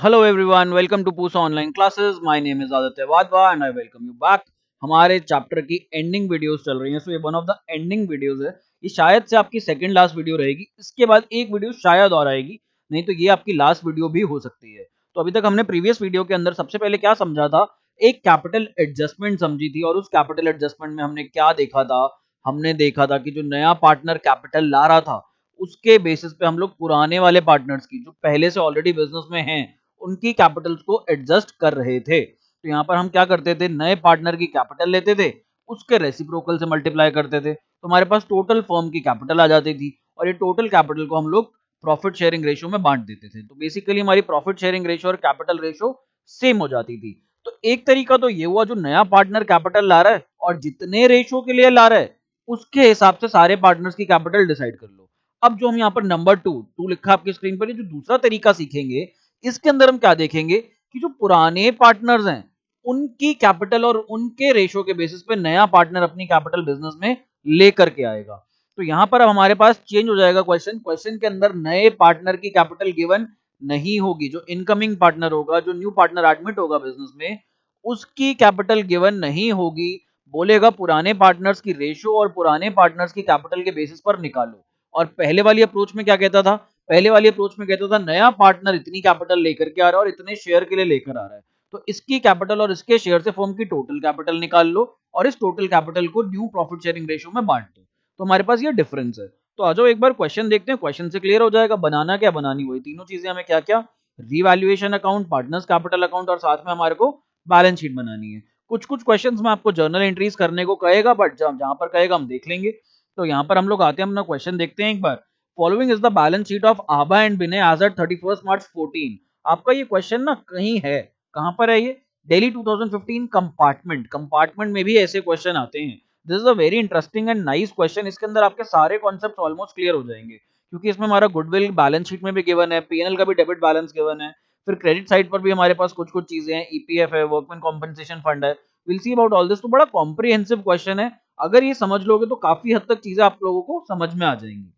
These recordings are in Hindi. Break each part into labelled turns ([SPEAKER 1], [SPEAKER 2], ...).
[SPEAKER 1] Hello everyone, welcome to Pusa online classes. My name is Aditya Wadhwa and I welcome you back. हमारे चैप्टर की एंडिंग वीडियोस चल रही हैं, सो ये one of the ending videos है। ये शायद से आपकी सेकंड लास्ट वीडियो रहेगी। इसके बाद एक वीडियो शायद और आएगी, नहीं तो ये आपकी लास्ट वीडियो भी हो सकती है। तो अभी तक हमने प्रीवियस वीडियो के अंदर सबसे पहले क्या समझा था, एक कैपिटल एडजस्टमेंट समझी थी। और उस कैपिटल एडजस्टमेंट में हमने क्या देखा था, हमने देखा था कि जो नया पार्टनर कैपिटल ला रहा था उसके बेसिस पे हम लोग पुराने वाले पार्टनर्स की, जो पहले से ऑलरेडी बिजनेस में हैं, उनकी कैपिटल्स को एडजस्ट कर रहे थे। तो यहाँ पर हम क्या करते थे, नए पार्टनर की कैपिटल लेते थे, उसके रेसिप्रोकल से मल्टीप्लाई करते थे, तो हमारे पास टोटल फर्म की कैपिटल आ जाती थी। और ये टोटल कैपिटल को हम लोग प्रॉफिट शेयरिंग रेशियो में बांट देते थे। तो बेसिकली हमारी प्रॉफिट शेयरिंग रेशियो और कैपिटल रेशियो सेम हो जाती थी। तो एक तरीका तो ये हुआ, जो नया पार्टनर कैपिटल ला रहा है और जितने रेशियो के लिए ला रहा है उसके हिसाब से सारे पार्टनर्स की कैपिटल डिसाइड कर लो। अब जो हम यहाँ पर नंबर टू लिखा आपकी स्क्रीन पर, ये जो दूसरा तरीका सीखेंगे, इसके अंदर हम क्या देखेंगे कि जो पुराने पार्टनर्स हैं उनकी कैपिटल और उनके रेशो के बेसिस पे नया पार्टनर अपनी कैपिटल बिजनेस में लेकर के आएगा। तो यहां पर अब हमारे पास चेंज हो जाएगा क्वेश्चन के अंदर नए पार्टनर की कैपिटल गिवन नहीं होगी। जो इनकमिंग पार्टनर होगा, जो न्यू पार्टनर एडमिट होगा बिजनेस में, उसकी कैपिटल गिवन नहीं होगी। बोलेगा पुराने पार्टनर्स की रेशो और पुराने पार्टनर्स की कैपिटल के बेसिस पर निकालो। और पहले वाली अप्रोच में क्या कहता था, पहले वाली अप्रोच में कहता था नया पार्टनर इतनी कैपिटल लेकर के आ रहा है और इतने शेयर के लिए लेकर आ रहा है, तो इसकी कैपिटल और इसके शेयर से फर्म की टोटल कैपिटल निकाल लो और इस टोटल कैपिटल को न्यू प्रॉफिट शेयरिंग रेशियो में बांट दो। तो हमारे पास ये डिफरेंस है। तो आ जाओ एक बार क्वेश्चन देखते हैं, क्वेश्चन से क्लियर हो जाएगा। बनाना क्या, बनानी वही तीनों चीजें। हमें क्या क्या, revaluation account, partners capital account और साथ में हमारे को बैलेंस शीट बनानी है। कुछ कुछ क्वेश्चंस में आपको जर्नल एंट्रीज करने को कहेगा, बट जहां पर कहेगा हम देख लेंगे। तो यहाँ पर हम लोग आते हैं, अपना क्वेश्चन देखते हैं एक बार। Following is the balance sheet of Abha and Binay as at 31 March 14। आपका ये क्वेश्चन ना कहीं है, कहां पर है ये, डेली 2015 कंपार्टमेंट। कंपार्टमेंट में भी ऐसे क्वेश्चन आते हैं। This is a very interesting and nice question. इसके अंदर आपके सारे कॉन्सेप्ट ऑलमोस्ट क्लियर हो जाएंगे, क्योंकि इसमें हमारा गुडविल बैलेंस शीट में भी गिवन है, पीएनएल का भी डेबिट बैलेंस गिवन है, फिर क्रेडिट साइड पर भी हमारे पास कुछ कुछ चीजें हैं, ईपीएफ है, वर्कमैन कॉम्पनसेशन फंड है। Will see about all this. तो बड़ा कॉम्प्रिहेंसिव क्वेश्चन है। अगर ये समझ लोगे तो काफी हद तक चीजें आप लोगों को समझ में आ जाएंगी।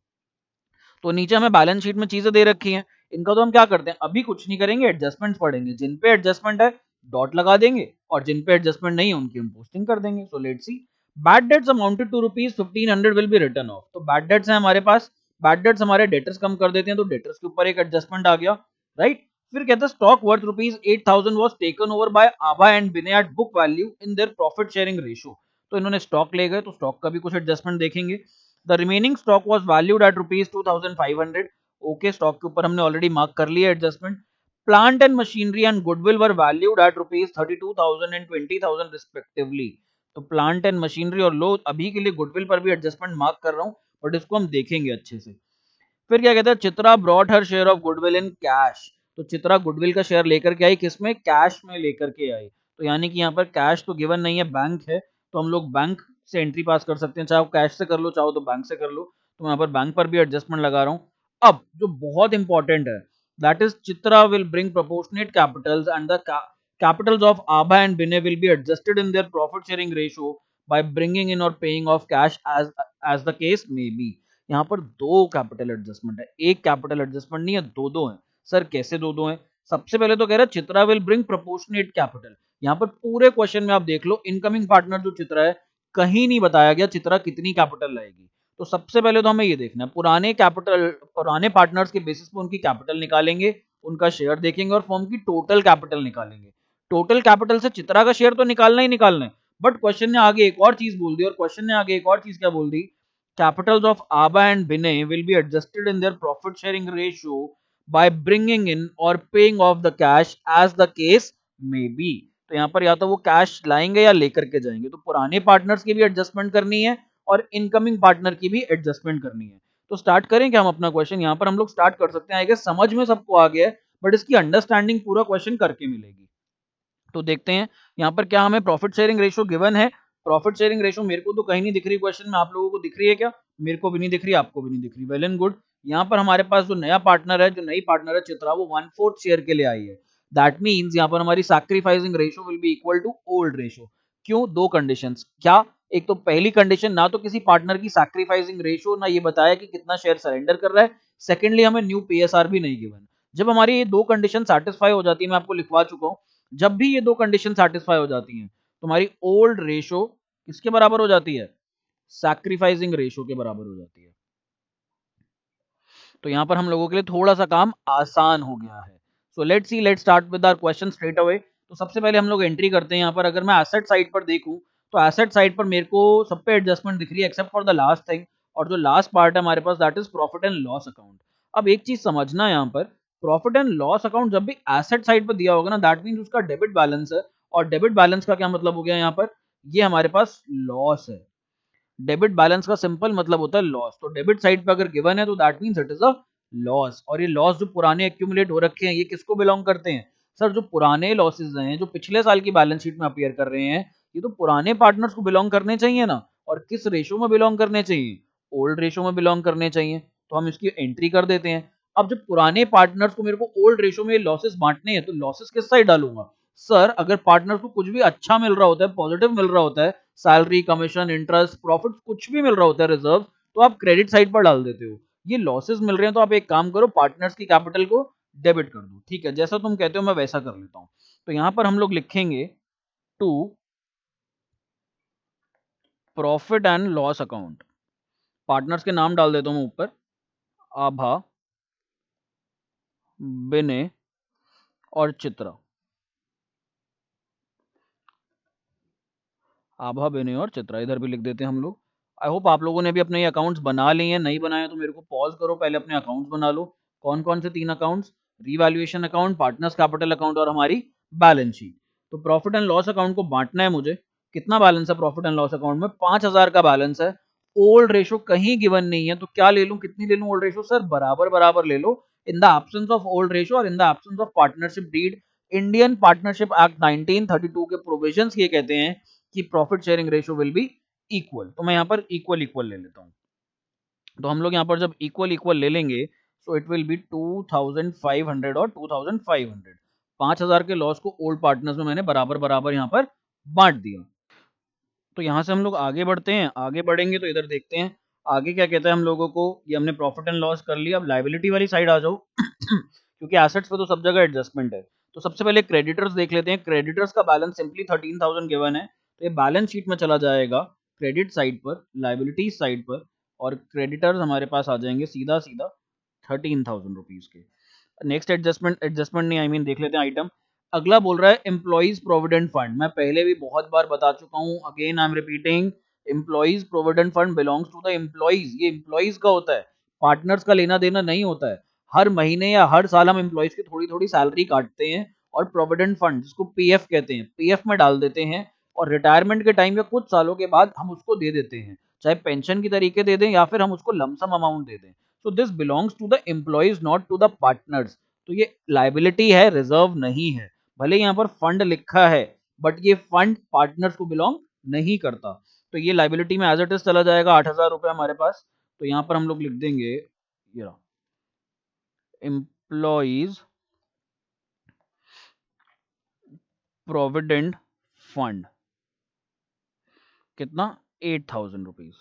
[SPEAKER 1] तो नीचे हमें बैलेंस शीट में चीजें दे रखी हैं, इनका तो हम क्या करते हैं, अभी कुछ नहीं करेंगे, एडजस्टमेंट पढ़ेंगे। जिन पे एडजस्टमेंट है डॉट लगा देंगे, और जिन पे एडजस्टमेंट नहीं है उनकी हम पोस्टिंग कर देंगे। So let's see. Bad debts amounted to rupees 1500 will be written off. तो बैड डेट्स है हमारे पास, बैड डेट्स हमारे डेटर्स कम कर देते हैं, तो डेटर्स के ऊपर एक एडजस्टमेंट आ गया, राइट। फिर कहता है stock worth rupees 8000 was taken over by Abha and Binay at book value in their profit sharing ratio. तो इन्होंने स्टॉक ले गए, तो स्टॉक का भी कुछ एडजस्टमेंट देखेंगे। The remaining stock was valued at rupees 2500। Okay, stock के ऊपर हमने ऑलरेडी मार्क कर लिया adjustment. Plant and machinery and goodwill were valued at rupees 32,000 and 20,000 respectively. तो प्लांट एंड मशीनरी और लो, अभी के लिए गुडविल पर भी एडजस्टमेंट मार्क कर रहा हूं, बट इसको हम देखेंगे अच्छे से। फिर क्या कहता है, Chitra brought her share of goodwill in cash. तो चित्रा गुडविल का शेयर लेकर के आई, किसमें, कैश में लेकर के आई। तो यानी कि यहाँ पर कैश तो गिवन नहीं है, बैंक है, तो हम लोग बैंक से एंट्री पास कर सकते हैं, चाहे आप कैश से कर लो, चाहो तो बैंक से कर लो। तो मैं यहाँ पर बैंक पर भी एडजस्टमेंट लगा रहा हूँ। अब जो बहुत इंपॉर्टेंट है, that is Chitra will bring proportionate Capitals and the capitals of Abha and Binay will be adjusted in their profit sharing ratio by bringing in or paying off cash as the case may be। यहाँ पर दो कैपिटल एडजस्टमेंट है, एक कैपिटल एडजस्टमेंट नहीं है, दो दो है। सर कैसे दो दो है? सबसे पहले तो कह रहा है Chitra will bring proportionate capital. यहाँ पर पूरे क्वेश्चन में आप देख लो, इनकमिंग पार्टनर जो चित्रा है, कहीं नहीं बताया गया चित्रा कितनी कैपिटल लाएगी। तो सबसे पहले तो हमें ये देखना है, पुराने पार्टनर्स के बेसिस पे उनकी कैपिटल निकालेंगे, उनका शेयर देखेंगे और फर्म की टोटल कैपिटल निकालेंगे। टोटल कैपिटल से चित्रा का शेयर तो निकालना ही निकालना है, बट क्वेश्चन ने आगे एक और चीज बोल दी, और क्वेश्चन ने आगे एक और चीज क्या बोल दी, capitals of Abba and Binay will be adjusted in their profit sharing ratio by bringing in or paying off the cash as the case may be। तो यहाँ पर या तो वो कैश लाएंगे या लेकर के जाएंगे। तो पुराने पार्टनर्स की भी एडजस्टमेंट करनी है और इनकमिंग पार्टनर की भी एडजस्टमेंट करनी है। तो स्टार्ट करें क्या हम अपना क्वेश्चन? यहाँ पर हम लोग स्टार्ट कर सकते हैं। आई गेस समझ में सबको आ गया है, बट इसकी अंडरस्टैंडिंग पूरा क्वेश्चन करके मिलेगी। तो देखते हैं यहाँ पर क्या हमें प्रॉफिट शेयरिंग रेशियो गिवन है। प्रॉफिट शेयरिंग रेशियो मेरे को तो कहीं नहीं दिख रही क्वेश्चन में, आप लोगों को दिख रही है क्या? मेरे को भी नहीं दिख रही, आपको भी नहीं दिख रही। Well and good. यहाँ पर हमारे पास जो नया पार्टनर है, जो नई पार्टनर है चित्रा, वो 1/4 शेयर के लिए आई है। दैट मीन्स यहाँ पर हमारी sacrificing ratio will be equal to old ratio. क्यों? दो कंडीशंस। क्या? एक तो पहली कंडीशन, ना तो किसी पार्टनर की सैक्रिफाइसिंग रेशियो, ना ये बताया कि कितना शेयर सरेंडर कर रहा है। सेकेंडली हमें न्यू पीएसआर भी नहीं गिवन। जब हमारी ये दो कंडीशन सेटिस्फाई हो जाती है, मैं आपको लिखवा चुका हूँ, जब भी ये दो कंडीशन सेटिस्फाई हो जाती हैं तो हमारी ओल्ड रेशो किसके बराबर हो जाती है? सैक्रिफाइसिंग रेशो के बराबर हो जाती है। तो यहां पर हम लोगों के लिए थोड़ा सा काम आसान हो गया है। So let's start with our question straight away. तो सबसे पहले हम लोग एंट्री करते हैं। यहाँ पर अगर मैं एसेट साइड पर देखूं तो एसेट साइड पर मेरे को सब पे एडजस्टमेंट दिख रही है except for the last thing, और जो लास्ट पार्ट है हमारे पास that is profit and loss account. अब एक चीज समझना, यहाँ पर प्रॉफिट एंड लॉस अकाउंट जब भी एसेट साइड पर दिया होगा ना, दैट मीन उसका डेबिट बैलेंस है, और डेबिट बैलेंस का क्या मतलब हो गया यहाँ पर, ये हमारे पास लॉस है। डेबिट बैलेंस का सिंपल मतलब होता है लॉस। तो डेबिट साइड पे अगर गिवन है तो that means it is a loss. और ये लॉस जो पुराने एक्यूमुलेट हो रखे हैं ये किसको बिलोंग करते हैं? सर जो पुराने लॉसेस हैं जो पिछले साल की बैलेंस शीट में अपीयर कर रहे हैं, ये तो पुराने पार्टनर्स को बिलोंग करने चाहिए ना। और किस रेशो में बिलोंग करने चाहिए? ओल्ड रेशो में बिलोंग करने चाहिए। तो हम इसकी एंट्री कर देते हैं। अब जब पुराने पार्टनर्स को मेरे को ओल्ड रेशो में लॉसेस बांटने हैं तो लॉसेस किस साइड डालूंगा? सर अगर पार्टनर को कुछ भी अच्छा मिल रहा होता है, पॉजिटिव मिल रहा होता है, सैलरी, कमीशन, इंटरेस्ट, प्रॉफिट कुछ भी मिल रहा होता है रिजर्व, तो आप क्रेडिट साइड पर डाल देते हो। ये लॉसेस मिल रहे हैं तो आप एक काम करो, पार्टनर्स की कैपिटल को डेबिट कर दो। ठीक है, जैसा तुम कहते हो मैं वैसा कर लेता हूं। तो यहां पर हम लोग लिखेंगे to profit and loss account. Partners के नाम डाल देता हूं मैं ऊपर, आभा, विनय और चित्रा। आभा, विनय और चित्रा इधर भी लिख देते हैं हम लोग। आई होप आप लोगों ने भी अपने अकाउंट्स बना लिए हैं। नहीं बनाए तो मेरे को पॉज करो, पहले अपने अकाउंट्स बना लो। कौन कौन से तीन accounts? Revaluation account, partners capital account और हमारी बैलेंस शीट। तो प्रॉफिट एंड लॉस अकाउंट को बांटना है मुझे। कितना बैलेंस है प्रॉफिट एंड लॉस अकाउंट में? 5,000 का बैलेंस है। ओल्ड रेशो कहीं गिवन नहीं है तो क्या ले लूं, कितनी ले लूं ओल्ड रेशो? सर बराबर बराबर ले लो। In the absence of old ratio और in the absence of partnership deed, Indian partnership act 1932 के प्रोविजंस ये कहते हैं कि profit sharing ratio will be equal. तो मैं यहाँ पर इक्वल इक्वल ले लेता हूँ। तो हम लोग यहाँ पर जब इक्वल इक्वल ले लेंगे सो इट विल बी 2,500 और 2,500। 5,000 के लॉस को ओल्ड पार्टनर्स में मैंने बराबर बराबर यहाँ पर बांट दिया। तो यहाँ से हम लोग आगे बढ़ते हैं। आगे बढ़ेंगे तो इधर देखते हैं आगे क्या कहता है हम लोगों को। ये हमने प्रॉफिट एंड लॉस कर लिया। अब लाइबिलिटी वाली साइड आ जाओ क्योंकि एसेट्स पे तो सब जगह एडजस्टमेंट है। तो सबसे पहले क्रेडिटर्स देख लेते हैं। क्रेडिटर्स का बैलेंस सिंपली 13,000 गिवन है, तो ये बैलेंस शीट में चला जाएगा क्रेडिट साइड पर, लाइबिलिटी साइड पर, और क्रेडिटर्स हमारे पास आ जाएंगे सीधा सीधा 13,000 रुपीज के। नेक्स्ट एडजस्टमेंट नहीं, आई मीन देख लेते हैं आइटम। अगला बोल रहा है एम्प्लॉइज प्रोविडेंट फंड। मैं पहले भी बहुत बार बता चुका हूं, again I am repeating, employees provident fund belongs to the employees. ये एम्प्लॉइज का होता है, पार्टनर्स का लेना देना नहीं होता है। हर महीने या हर साल हम एम्प्लॉइज की थोड़ी थोड़ी सैलरी काटते हैं और प्रोविडेंट फंड जिसको पीएफ कहते हैं, पीएफ में डाल देते हैं, और रिटायरमेंट के टाइम या कुछ सालों के बाद हम उसको दे देते हैं, चाहे पेंशन की तरीके दे दें या फिर हम उसको लमसम अमाउंट दे दें। So this belongs to the employees not to the partners. तो ये लाइबिलिटी है, रिजर्व नहीं है। भले यहाँ पर फंड लिखा है बट ये फंड पार्टनर्स को बिलोंग नहीं करता। तो ये लाइबिलिटी में एज इट इज चला जाएगा। 8,000 रुपये हमारे पास। तो यहाँ पर हम लोग लिख देंगे ये एम्प्लॉइज प्रोविडेंट फंड, कितना? 8,000 रुपीज।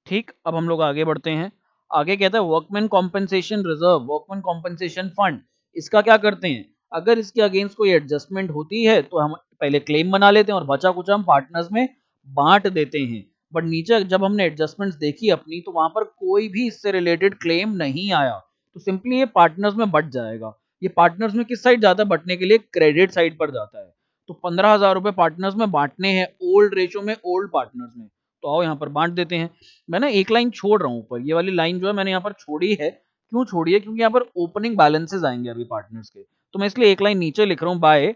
[SPEAKER 1] ठीक, अब हम लोग आगे बढ़ते हैं। आगे कहता है workman compensation reserve, workman compensation fund. इसका क्या करते हैं, अगर इसके अगेंस्ट कोई एडजस्टमेंट होती है तो हम पहले क्लेम बना लेते हैं और बचा कुछ हम पार्टनर्स में बांट देते हैं। बट नीचे जब हमने एडजस्टमेंट्स देखी अपनी तो वहां पर कोई भी इससे रिलेटेड क्लेम नहीं आया, तो सिंपली ये पार्टनर्स में बट जाएगा। ये पार्टनर्स में किस साइड जाता है बटने के लिए? क्रेडिट साइड पर जाता है। तो 15,000 रुपए पार्टनर्स में बांटने हैं, ओल्ड रेशो में, ओल्ड पार्टनर्स में। तो आओ यहाँ पर बांट देते हैं। मैं ना एक लाइन छोड़ रहा हूँ ऊपर, ये वाली लाइन जो है मैंने यहाँ पर छोड़ी है। क्यों छोड़ी है? क्योंकि यहाँ पर ओपनिंग बैलेंसेस आएंगे अभी पार्टनर्स के, तो मैं इसलिए एक लाइन नीचे लिख रहा हूँ, by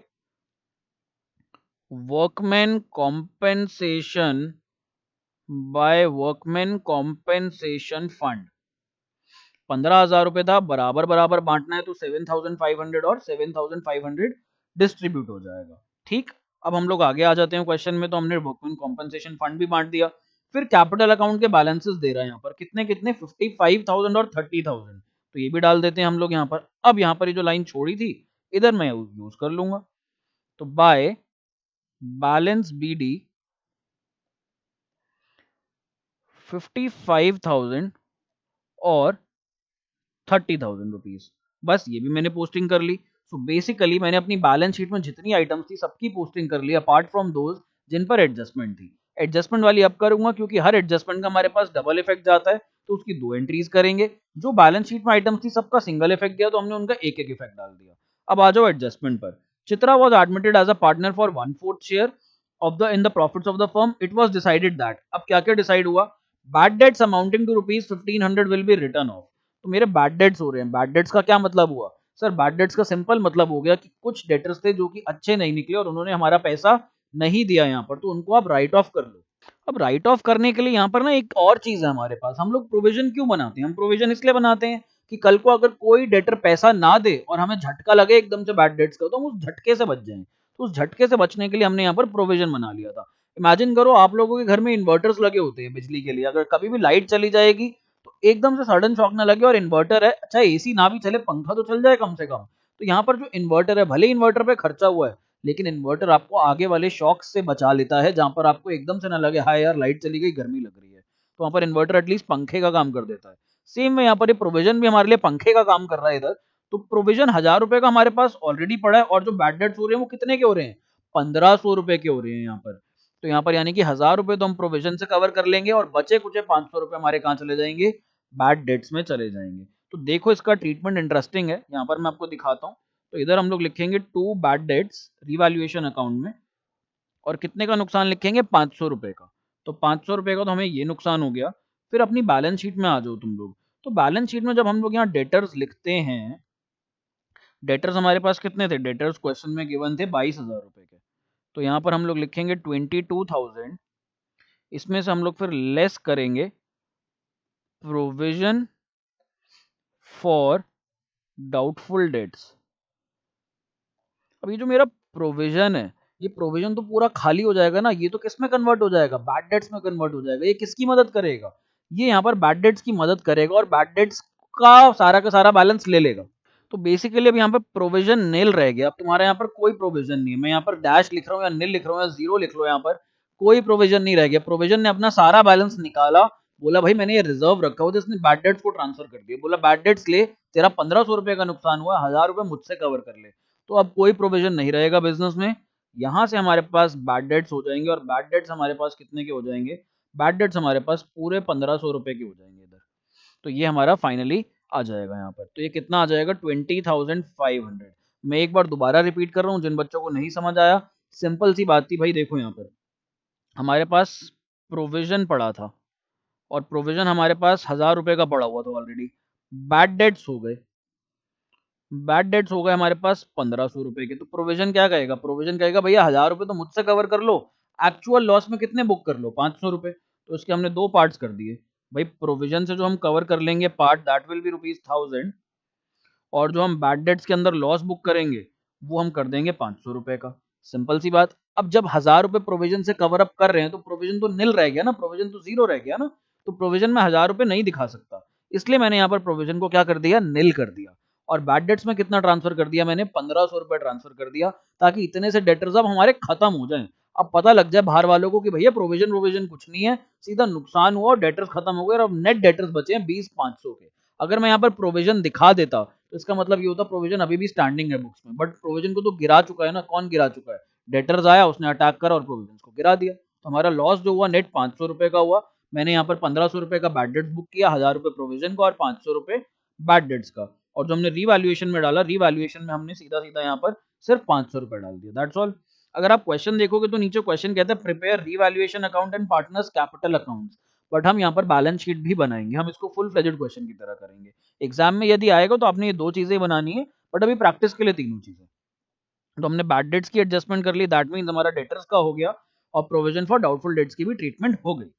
[SPEAKER 1] workman compensation, by workman compensation fund. 15,000 रुपए था, बराबर बराबर बांटना है तो 7,500 और 7,500 डिस्ट्रीब्यूट हो जाएगा। ठीक, अब हम लोग आगे आ जाते हैं क्वेश्चन में। तो हमने वर्कमैन कॉम्पेंसेशन फंड भी बांट दिया। फिर कैपिटल अकाउंट के बैलेंसेस दे रहा है यहाँ पर, कितने कितने? 55,000 और 30,000। तो ये भी डाल देते हैं हम लोग यहाँ पर। अब यहाँ पर ये जो लाइन छोड़ी थी इधर मैं यूज कर लूंगा। तो बाय बैलेंस बीडी 55,000 और 30,000 रुपीज, बस ये भी मैंने पोस्टिंग कर ली। सो बेसिकली मैंने अपनी बैलेंस शीट में जितनी आइटम्स थी सबकी पोस्टिंग कर ली, अपार्ट फ्रॉम दोज जिन पर एडजस्टमेंट थी। एडजस्टमेंट वाली अब करूंगा क्योंकि हर एडजस्टमेंट का हमारे पास डबल इफेक्ट जाता है, तो उसकी 2 एंट्रीज करेंगे। जो बैलेंस शीट में आइटम्स थी सबका सिंगल इफेक्ट दिया, तो हमने उनका एक एक इफेक्ट डाल दिया। अब आ जाओ एडजस्टमेंट पर। Chitra was admitted as a partner for 1/4 share of the in the profits of the firm. It was decided that, अब क्या क्या डिसाइड हुआ, bad debts amounting to rupees 1500 will be written off. तो मेरे बैड डेट्स हो रहे हैं। बैड डेट्स का क्या मतलब हुआ सर? बैड डेट्स का सिंपल मतलब हो गया कि कुछ डेटर्स थे जो कि अच्छे नहीं निकले और उन्होंने हमारा पैसा नहीं दिया यहाँ पर, तो उनको आप राइट ऑफ कर लो। अब राइट ऑफ करने के लिए यहाँ पर ना एक और चीज है हमारे पास। हम लोग प्रोविजन क्यों बनाते हैं? हम प्रोविजन इसलिए बनाते हैं कि कल को अगर कोई डेटर पैसा ना दे और हमें झटका लगे एकदम से बैड डेट्स का, तो हम उस झटके से बच जाएं। तो उस झटके से बचने के लिए हमने यहाँ पर प्रोविजन बना लिया था। इमेजिन करो आप लोगों के घर में इन्वर्टर्स लगे होते हैं बिजली के लिए, अगर कभी भी लाइट चली जाएगी तो एकदम से सडन शॉक ना लगे, और इन्वर्टर है, अच्छा एसी ना भी चले, पंखा तो चल जाए कम से कम। तो यहाँ पर जो इन्वर्टर है, भले इन्वर्टर पे खर्चा हुआ है, लेकिन इन्वर्टर आपको आगे वाले शॉक से बचा लेता है, जहां पर आपको एकदम से ना लगे हाय यार लाइट चली गई, गर्मी लग रही है। तो वहां पर इन्वर्टर एटलीस्ट पंखे का काम कर देता है। सेम में यहाँ पर ये प्रोविजन भी हमारे लिए पंखे का काम कर रहा है इधर। तो प्रोविजन 1000 रुपए का हमारे पास ऑलरेडी पड़ा है, और जो बैड डेट्स हो रहे हैं वो कितने के हो रहे हैं? 1500 रुपए के हो रहे हैं यहाँ पर। तो यहाँ पर यानी कि 1000 रुपए तो हम प्रोविजन से कवर कर लेंगे, और बचे कुछ 500 रुपए हमारे कहाँ चले जाएंगे? बैड डेट्स में चले जाएंगे। तो देखो इसका ट्रीटमेंट इंटरेस्टिंग है, यहाँ पर मैं आपको दिखाता हूँ। तो इधर हम लोग लिखेंगे to bad debts revaluation account में, और कितने का नुकसान लिखेंगे? 500 रुपए का। तो 500 रुपए का तो हमें ये नुकसान हो गया। फिर अपनी बैलेंस शीट में आ जाओ तुम लोग। तो बैलेंस शीट में जब हम लोग यहाँ डेटर्स लिखते हैं, डेटर्स हमारे पास कितने थे? डेटर्स क्वेश्चन में गिवन थे 22,000 रुपए के। तो यहाँ पर हम लोग लिखेंगे 22,000। इसमें से हम लोग फिर लेस करेंगे प्रोविजन फॉर डाउटफुल डेट्स। अब ये जो मेरा प्रोविजन है, ये प्रोविजन तो पूरा खाली हो जाएगा ना, ये तो किस में कन्वर्ट हो जाएगा? बैड डेट्स में कन्वर्ट हो जाएगा। ये किसकी मदद करेगा? ये यहाँ पर बैड डेट्स की मदद करेगा, और बैड डेट्स का सारा बैलेंस ले लेगा। तो बेसिकली अब यहाँ पर प्रोविजन नील रह गया। अब तुम्हारे यहाँ पर कोई प्रोविजन नहीं है। मैं यहाँ पर डैश लिख रहा हूँ या नील लिख रहा हूँ या जीरो लिख लो, यहाँ पर कोई प्रोविजन नहीं रह गया। प्रोविजन ने अपना सारा बैलेंस निकाला, बोला भाई मैंने ये रिजर्व रखा हुआ था, इसने बैड डेट्स को ट्रांसफर कर दिया, बोला बैड डेट्स ले, तेरा 1500 रुपए का नुकसान हुआ, 1000 रुपए मुझसे कवर कर ले। तो अब कोई प्रोविजन नहीं रहेगा बिजनेस में। यहाँ से हमारे पास बैड डेट्स हो जाएंगे, और बैड डेट्स हमारे पास कितने के हो जाएंगे? बैड डेट्स हमारे पास पूरे 1500 रुपए के हो जाएंगे इधर। तो ये हमारा फाइनली आ जाएगा यहाँ पर। तो ये कितना आ जाएगा? 20,500। मैं एक बार दोबारा रिपीट कर रहा हूँ जिन बच्चों को नहीं समझ आया। सिंपल सी बात थी भाई, देखो यहाँ पर हमारे पास प्रोविजन पड़ा था, और प्रोविजन हमारे पास 1000 रुपए का पड़ा हुआ था ऑलरेडी। बैड डेट्स हो गए, बैड डेट्स हो गए हमारे पास 1500 रुपए के। तो प्रोविजन क्या कहेगा? प्रोविजन कहेगा भैया 1000 रुपए तो मुझसे कवर कर लो, एक्चुअल लॉस में कितने बुक कर लो? 500 रुपए। तो इसके हमने दो पार्ट्स कर दिए भाई। प्रोविजन से जो हम कवर कर लेंगे पार्ट, दैट विल बी ₹1000, और जो हम बैड डेट्स के अंदर लॉस बुक करेंगे वो हम कर देंगे 500 रुपए का। सिंपल सी बात। अब जब 1000 रुपए प्रोविजन से कवर अप कर रहे हैं, तो प्रोविजन तो निल रह गया ना, प्रोविजन तो जीरो रह गया ना। तो प्रोविजन में 1000 रुपए नहीं दिखा सकता, इसलिए मैंने यहाँ पर प्रोविजन को क्या कर दिया? निल कर दिया। और बैड डेट्स में कितना ट्रांसफर कर दिया मैंने? 1500 रुपए ट्रांसफर कर दिया, ताकि इतने से डेटर्स अब हमारे खत्म हो जाएं। अब पता लग जाए बाहर वालों को कि भैया प्रोविजन प्रोविजन कुछ नहीं है, सीधा नुकसान हुआ और डेटर्स खत्म हो गए, और अब नेट डेटर्स बचे हैं 20,500 के। अगर मैं यहाँ पर प्रोविजन दिखा देता तो इसका मतलब ये होता प्रोविजन अभी भी स्टैंडिंग है बुक्स में, बट प्रोविजन को तो गिरा चुका है ना। कौन गिरा चुका है? डेटर्स आया, उसने अटैक करा और प्रोविजन को गिरा दिया। तो हमारा लॉस जो हुआ नेट 500 रुपए का हुआ। मैंने यहाँ पर 1500 रुपए का बैड डेट्स बुक किया, 1000 रुपए प्रोविजन का और 500 रुपए बैड डेट्स का। और जो हमने रिवैल्यूएशन में डाला, रिवैल्यूएशन में हमने सीधा सीधा यहाँ पर सिर्फ 500 रुपए डाल दिया, दैट्स ऑल। अगर आप क्वेश्चन देखोगे तो नीचे क्वेश्चन कहता है prepare revaluation account and partners capital accounts, but हम यहाँ पर बैलेंस शीट भी बनाएंगे। हम इसको फुल फ्लेजेड क्वेश्चन की तरह करेंगे। एग्जाम में यदि आएगा तो आपने ये दो चीजें बनानी है, बट अभी प्रैक्टिस के लिए तीनों चीजें। तो हमने बैड डेट्स की एडजस्टमेंट कर ली, दैट मींस हमारा डेटर्स का हो गया, और प्रोविजन फॉर डाउटफुल डेट्स की भी ट्रीटमेंट हो गई।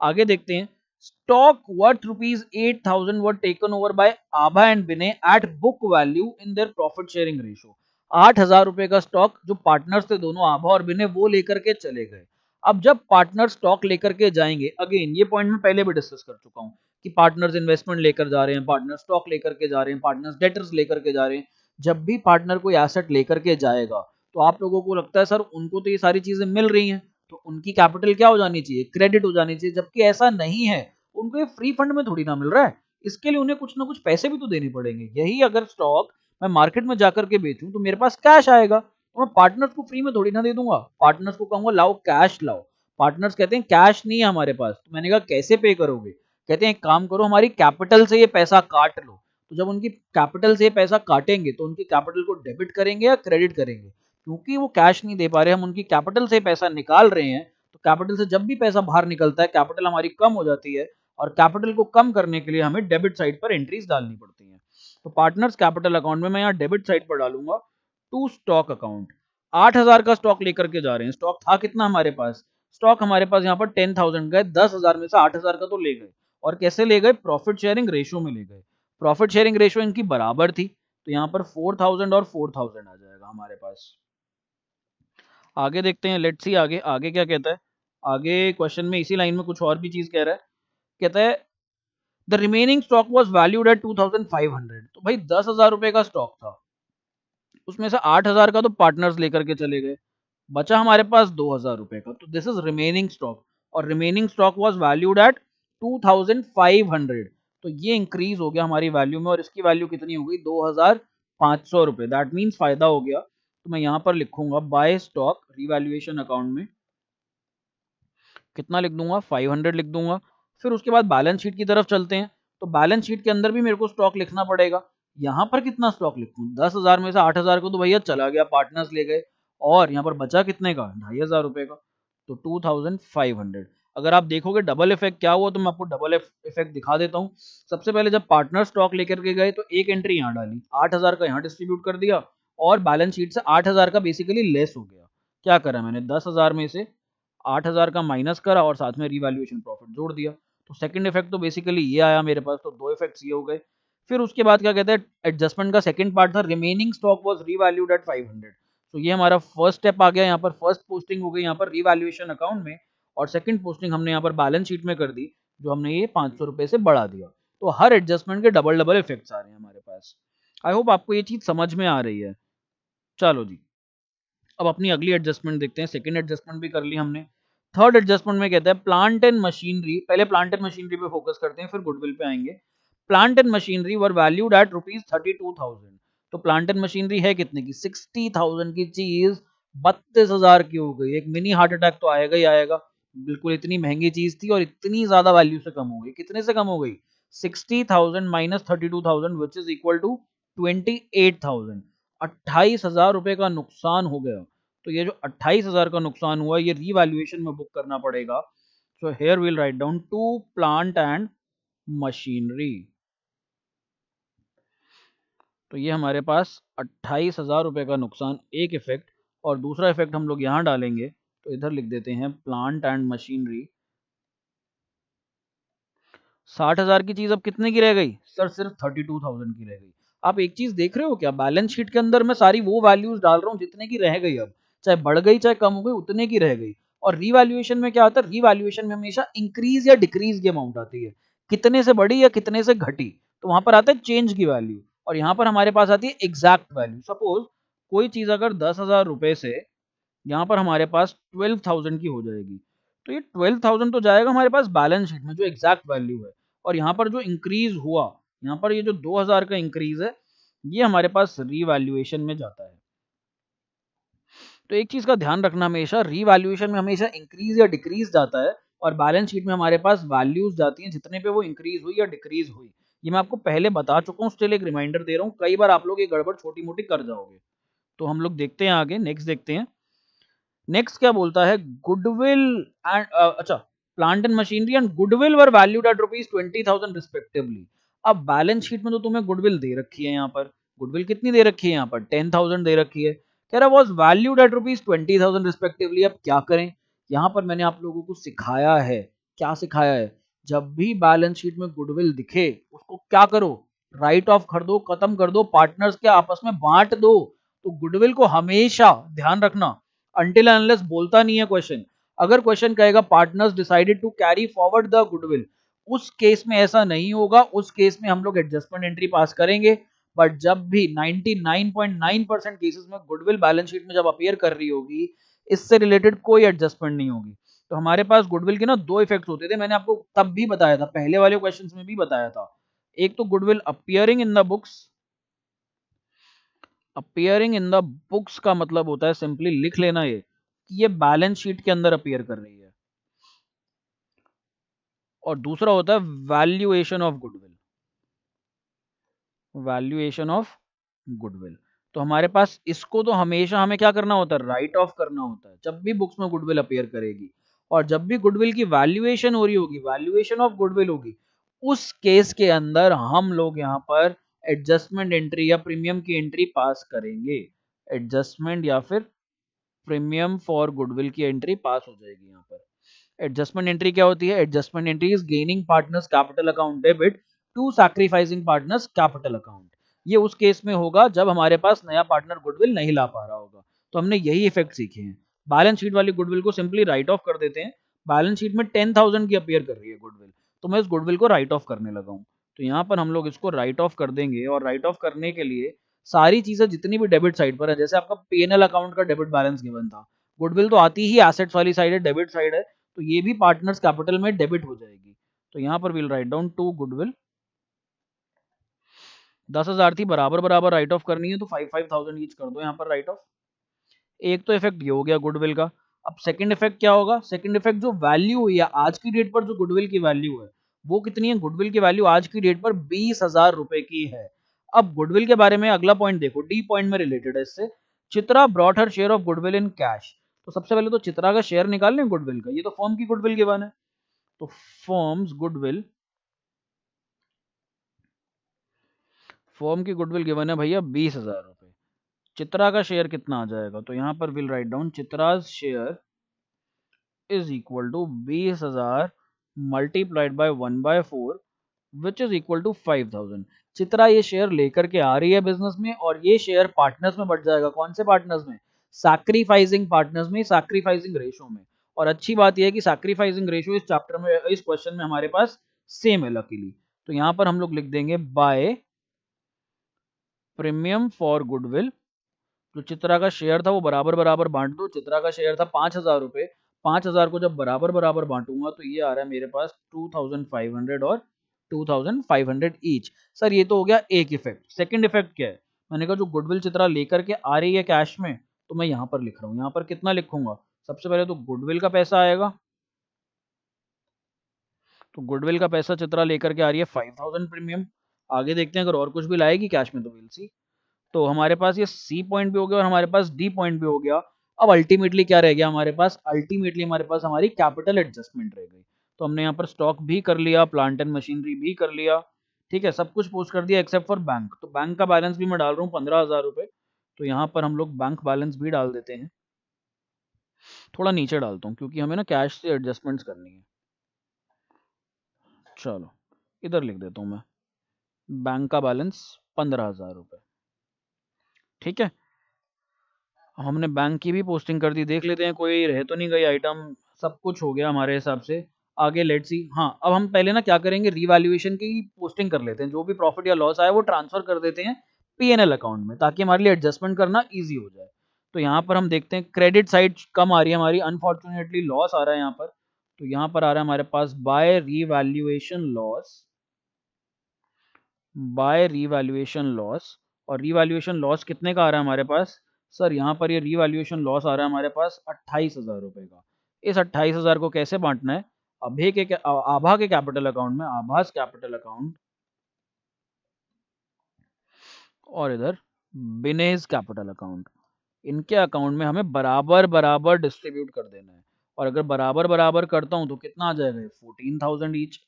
[SPEAKER 1] आगे देखते हैं। Stock worth ₹8,000 were taken over by Abha and Vinay at book value in their profit sharing ratio. 8,000 रुपए का स्टॉक जो पार्टनर्स थे दोनों, आभा और विनय, वो लेकर के चले गए। अब जब पार्टनर स्टॉक लेकर के जाएंगे, अगेन ये पॉइंट मैं पहले भी डिस्कस कर चुका हूं कि पार्टनर्स इन्वेस्टमेंट लेकर जा रहे हैं, पार्टनर स्टॉक लेकर के जा रहे हैं, पार्टनर्स डेटर्स लेकर के जा रहे हैं। जब भी पार्टनर कोई एसेट लेकर के जाएगा, तो आप लोगों को लगता है सर उनको तो ये सारी चीजें मिल रही हैं, तो उनकी कैपिटल क्या हो जानी चाहिए? क्रेडिट हो जानी चाहिए। जबकि ऐसा नहीं है, उनको ये फ्री फंड में थोड़ी ना मिल रहा है। इसके लिए उन्हें कुछ ना कुछ पैसे भी तो देने पड़ेंगे। यही अगर स्टॉक मैं मार्केट में जाकर के बेचूं तो मेरे पास कैश आएगा, तो मैं पार्टनर्स को फ्री में थोड़ी ना दे दूंगा। पार्टनर्स को कहूंगा लाओ कैश लाओ। पार्टनर्स कहते हैं कैश नहीं है हमारे पास। तो मैंने कहा कैसे पे करोगे? कहते हैं एक काम करो, हमारी कैपिटल से ये पैसा काट लो। तो जब उनकी कैपिटल से ये पैसा काटेंगे तो उनकी कैपिटल को डेबिट करेंगे या क्रेडिट करेंगे? क्योंकि वो कैश नहीं दे पा रहे, हम उनकी कैपिटल से पैसा निकाल रहे हैं। तो कैपिटल से जब भी पैसा बाहर निकलता है, कैपिटल हमारी कम हो जाती है, और कैपिटल को कम करने के लिए हमें डेबिट साइड पर एंट्रीज डालनी पड़ती हैं। तो पार्टनर्स कैपिटल अकाउंट में मैं यहाँ डेबिट साइड पर डालूंगा टू स्टॉक अकाउंट। 8,000 का स्टॉक लेकर के जा रहे हैं। स्टॉक था कितना हमारे पास? स्टॉक हमारे पास यहाँ पर 10,000 का है। 10,000 में से 8,000 का तो ले गए। और कैसे ले गए? प्रॉफिट शेयरिंग रेशियो में ले गए। प्रॉफिट शेयरिंग रेशियो इनकी बराबर थी, तो यहाँ पर 4,000 और 4,000 आ जाएगा हमारे पास। आगे देखते हैं, लेट्स सी आगे आगे क्या कहता है। आगे क्वेश्चन में इसी लाइन में कुछ और भी चीज कह रहा है। कहता है the remaining stock was valued at 2,500। तो भाई 10,000 रुपए का स्टॉक था, उसमें से 8,000 का तो पार्टनर्स लेकर के चले गए, बचा हमारे पास 2,000 रुपए का। तो दिस इज रिमेनिंग स्टॉक, और remaining stock was valued at 2,500। तो ये इंक्रीज हो गया हमारी वैल्यू में, और इसकी वैल्यू कितनी हो गई? 2,500 रुपए। दैट मीन्स फायदा हो गया। तो मैं यहाँ पर लिखूंगा बाय स्टॉक रिवैल्यूएशन अकाउंट में कितना लिख दूंगा? 500 लिख दूंगा। फिर उसके बाद बैलेंस शीट की तरफ चलते हैं। तो बैलेंस शीट के अंदर भी मेरे को स्टॉक लिखना पड़ेगा। यहाँ पर कितना स्टॉक लिखूं? 10,000 में से 8,000 को तो भैया चला गया, पार्टनर्स ले गए, और यहाँ पर बचा कितने का? 2,500 रुपए का। तो 2,500। अगर आप देखोगे डबल इफेक्ट क्या हुआ, तो मैं आपको डबल इफेक्ट दिखा देता हूँ। सबसे पहले जब पार्टनर स्टॉक लेकर के गए तो एक एंट्री यहाँ डाली, 8,000 का यहाँ डिस्ट्रीब्यूट कर दिया, और बैलेंस शीट से 8,000 का बेसिकली लेस हो गया। क्या करा मैंने? 10,000 में से 8,000 का माइनस करा और साथ में रिवैल्यूएशन प्रॉफिट जोड़ दिया। तो सेकंड इफेक्ट तो बेसिकली ये आया मेरे पास। तो दो इफेक्ट्स ये हो गए। फिर उसके बाद क्या कहते हैं, एडजस्टमेंट का सेकंड पार्ट था remaining stock was revalued at 500। तो ये हमारा फर्स्ट स्टेप आ गया। यहाँ पर फर्स्ट पोस्टिंग हो गई यहाँ पर रिवैल्यूएशन अकाउंट में, और सेकंड पोस्टिंग हमने यहाँ पर बैलेंस शीट में कर दी, जो हमने ये 500 रुपए से बढ़ा दिया। तो हर एडजस्टमेंट के डबल डबल इफेक्ट्स आ रहे हैं हमारे पास। आई होप आपको ये चीज समझ में आ रही है। चलो जी, अब अपनी अगली एडजस्टमेंट देखते हैं। सेकंड एडजस्टमेंट भी कर ली हमने। थर्ड एडजस्टमेंट में कहता है प्लांट एंड मशीनरी। पहले प्लांट एंड मशीनरी पे फोकस करते हैं, फिर गुडविल पे आएंगे। Plant and machinery were valued at ₹32,000। तो प्लांट एंड मशीनरी है कितने की? 60,000 की चीज 32,000 की हो गई। एक मिनी हार्ट अटैक तो आएगा ही आएगा। बिल्कुल इतनी महंगी चीज थी और इतनी ज्यादा वैल्यू से कम हो गई। कितने से कम हो गई? 60,000 minus 32,000 which is equal to 28,000। 28,000 रुपए का नुकसान हो गया। तो ये जो 28,000 का नुकसान हुआ, ये रीवैल्यूएशन में बुक करना पड़ेगा। So here will write down to plant and machinery. तो ये हमारे पास 28,000 रुपए का नुकसान, एक इफेक्ट। और दूसरा इफेक्ट हम लोग यहाँ डालेंगे, तो इधर लिख देते हैं प्लांट एंड मशीनरी। 60,000 की चीज अब कितने की रह गई? सर सिर्फ 32,000 की रह गई। आप एक चीज देख रहे हो क्या? बैलेंस शीट के अंदर मैं सारी वो वैल्यूज डाल रहा हूँ जितने की रह गई। अब चाहे बढ़ गई चाहे कम हो गई, उतने की रह गई। और रीवैल्यूएशन में क्या होता है? रीवैल्यूएशन में हमेशा इंक्रीज या डिक्रीज की अमाउंट आती है, कितने से बढ़ी या कितने से घटी। तो वहां पर आता है चेंज की वैल्यू, और यहाँ पर हमारे पास आती है एग्जैक्ट वैल्यू। सपोज कोई चीज अगर 10,000 रुपए से यहाँ पर हमारे पास 12,000 की हो जाएगी, तो ये 12,000 तो जाएगा हमारे पास बैलेंस शीट में जो एग्जैक्ट वैल्यू है। और यहाँ पर जो इंक्रीज हुआ, यहाँ पर ये जो 2,000 का इंक्रीज है, ये हमारे पास रीवैल्यूएशन में जाता है। तो एक चीज का ध्यान रखना, हमेशा रीवैल्यूएशन में हमेशा इंक्रीज या डिक्रीज जाता है, और बैलेंस शीट में हमारे पास वैल्यूज जाती हैं जितने पे वो इंक्रीज हुई या डिक्रीज हुई। ये मैं आपको पहले बता चुका हूँ, स्टिल एक रिमाइंडर दे रहा हूँ, कई बार आप लोग ये गड़बड़ छोटी मोटी कर जाओगे। तो हम लोग देखते हैं आगे, नेक्स्ट देखते हैं। नेक्स्ट क्या बोलता है? गुडविल एंड अच्छा, plant and machinery and goodwill were valued at ₹20,000 respectively. अब बैलेंस शीट में तो तुम्हें गुडविल दे रखी है, यहाँ पर गुडविल कितनी दे रखी है? यहाँ पर 10,000 दे रखी है। कह रहा वाज वैल्यूड एट ₹20,000 रिस्पेक्टिवली। अब क्या करें? यहाँ पर मैंने आप लोगों को सिखाया है। क्या सिखाया है? जब भी बैलेंस शीट में गुडविल दिखे, उसको क्या करो? राइट ऑफ कर दो, खत्म कर दो, पार्टनर्स के आपस में बांट दो। तो गुडविल को हमेशा ध्यान रखना, अनटिल अनलेस बोलता नहीं है क्वेश्चन। अगर क्वेश्चन कहेगा partners decided to carry forward the goodwill, उस केस में ऐसा नहीं होगा। उस केस में हम लोग एडजस्टमेंट एंट्री पास करेंगे। बट जब भी 99.9% केसेस में गुडविल बैलेंस शीट में जब अपीयर कर रही होगी, इससे रिलेटेड कोई एडजस्टमेंट नहीं होगी। तो हमारे पास गुडविल के ना दो इफेक्ट्स होते थे, मैंने आपको तब भी बताया था, पहले वाले क्वेश्चंस में भी बताया था। एक तो goodwill appearing in the books, appearing in the books का मतलब होता है सिंपली लिख लेना ये कि ये बैलेंस शीट के अंदर अपियर कर रही है, और दूसरा होता है valuation of goodwill, valuation of goodwill. तो हमारे पास इसको तो हमेशा हमें क्या करना होता है, राइट ऑफ करना होता है जब भी बुक्स में गुडविल अपीयर करेगी, और जब भी गुडविल की वैल्यूएशन हो रही होगी, वैल्यूएशन ऑफ गुडविल होगी, उस केस के अंदर हम लोग यहाँ पर एडजस्टमेंट एंट्री या प्रीमियम की एंट्री पास करेंगे। एडजस्टमेंट या फिर प्रीमियम फॉर गुडविल की एंट्री पास हो जाएगी यहाँ पर। एडजस्टमेंट एंट्री क्या होती है, adjustment entry is gaining partners capital account debit to sacrificing partners capital account. ये उस केस में होगा जब हमारे पास नया पार्टनर गुडविल नहीं ला पा रहा होगा। तो हमने यही इफेक्ट सीखे हैं। बैलेंस शीट वाली गुडविल को सिंपली राइट ऑफ कर देते हैं। बैलेंस शीट में 10,000 की अपीयर कर रही है गुडविल, तो मैं इस गुडविल को राइट ऑफ करने लगा हूँ। तो यहाँ पर हम लोग इसको राइट ऑफ कर देंगे, और राइट ऑफ करने के लिए सारी चीजें जितनी भी डेबिट साइड पर है, जैसे आपका पीएनएल अकाउंट का डेबिट बैलेंस गिवन था, गुडविल तो आती ही एसेट्स वाली साइड है, डेबिट साइड है, तो ये भी पार्टनर्स कैपिटल में डेबिट हो जाएगी। तो यहाँ पर will write down to goodwill, 10,000 थी, बराबर बराबर राइट ऑफ करनी है, तो 5,000 ईच कर दो यहाँ पर राइट ऑफ। एक तो इफेक्ट ये हो गया गुडविल का। अब सेकंड इफेक्ट क्या होगा, सेकंड इफेक्ट जो वैल्यू हुई है आज की डेट पर, जो गुडविल की वैल्यू है वो कितनी है, गुडविल की वैल्यू आज की डेट पर 20,000 रुपए की है। अब गुडविल के बारे में अगला पॉइंट देखो, डी पॉइंट में रिलेटेड है इससे। Chitra brought her share of goodwill in cash. तो सबसे पहले तो चित्रा का शेयर निकाल लें गुडविल का, ये तो फर्म की गुडविल गिवन है, तो फर्म्स गुडविल, फर्म की गुडविल गिवन है भैया 20,000 रुपए। चित्रा का शेयर कितना आ जाएगा, तो यहाँ पर will write down Chitra's share is equal to 20,000 multiplied by 1/4 which is equal to 5,000। Chitra ये शेयर लेकर के आ रही है बिजनेस में, और ये शेयर पार्टनर्स में बढ़ जाएगा। कौन से पार्टनर्स में, सैक्रिफाइसिंग पार्टनर्स में, सैक्रिफाइसिंग रेशो में। और अच्छी बात यह है कि सैक्रिफाइसिंग रेशो इस चैप्टर में, इस क्वेश्चन में हमारे पास सेम है लकीली। तो यहाँ पर हम लोग लिख देंगे बाय प्रीमियम फॉर गुडविल। जो चित्रा का शेयर था वो बराबर बराबर बांट दो। चित्रा का शेयर था 5,000 रुपए, 5,000 को जब बराबर बराबर बांटूंगा तो ये आ रहा है मेरे पास 2,500 और 2,500 ईच। सर ये तो हो गया एक इफेक्ट। सेकंड इफेक्ट क्या है, मैंने कहा जो गुडविल चित्रा लेकर के आ रही है कैश में, तो मैं यहाँ पर लिख रहा हूँ। यहाँ पर कितना लिखूंगा, सबसे पहले तो गुडविल का पैसा आएगा, तो गुडविल का पैसा चित्रा लेकर के आ रही है 5,000 प्रीमियम। आगे देखते हैं अगर और कुछ भी लाएगी कैश में तो विल सी। तो हमारे पास ये सी पॉइंट भी हो गया और हमारे पास डी पॉइंट भी हो गया। अब अल्टीमेटली क्या रह गया हमारे पास, अल्टीमेटली हमारे पास हमारी कैपिटल एडजस्टमेंट रह गई। तो हमने यहाँ पर स्टॉक भी कर लिया, प्लांट एंड मशीनरी भी कर लिया, ठीक है, सब कुछ पोस्ट कर दिया एक्सेप्ट फॉर बैंक। तो बैंक का बैलेंस भी मैं डाल रहा हूँ 15,000 रुपए। तो यहाँ पर हम लोग बैंक बैलेंस भी डाल देते हैं। थोड़ा नीचे डालता हूँ क्योंकि हमें ना कैश से एडजस्टमेंट्स करनी है। चलो इधर लिख देता हूँ मैं, बैंक का बैलेंस 15,000 रुपए, ठीक है। हमने बैंक की भी पोस्टिंग कर दी, देख लेते हैं कोई रह तो नहीं गई आइटम। सब कुछ हो गया हमारे हिसाब से। आगे लेट्स सी, हाँ अब हम पहले ना क्या करेंगे, रीवैल्यूएशन की पोस्टिंग कर लेते हैं। जो भी प्रॉफिट या लॉस आया वो ट्रांसफर कर देते हैं पीएनएल अकाउंट में, ताकि हमारे लिए एडजस्टमेंट करना ईजी हो जाए। तो यहाँ पर हम देखते हैं क्रेडिट साइड कम आ रही है हमारी, अनफॉर्चुनेटली लॉस आ रहा है यहाँ पर। तो यहाँ पर आ रहा है हमारे पास by revaluation loss, by revaluation loss. और रीवैल्यूएशन लॉस कितने का आ रहा है हमारे पास, सर यहाँ पर ये रीवैल्यूएशन लॉस आ रहा है हमारे पास 28,000 रुपए का। इस 28,000 को कैसे बांटना है, आभा के कैपिटल अकाउंट में, आभास कैपिटल अकाउंट, और इधर बिनेज कैपिटल अकाउंट, इनके अकाउंट में हमें बराबर बराबर डिस्ट्रीब्यूट कर देना है। और अगर बराबर बराबर करता हूं तो कितना आ जाएगा, 14,000 ईच।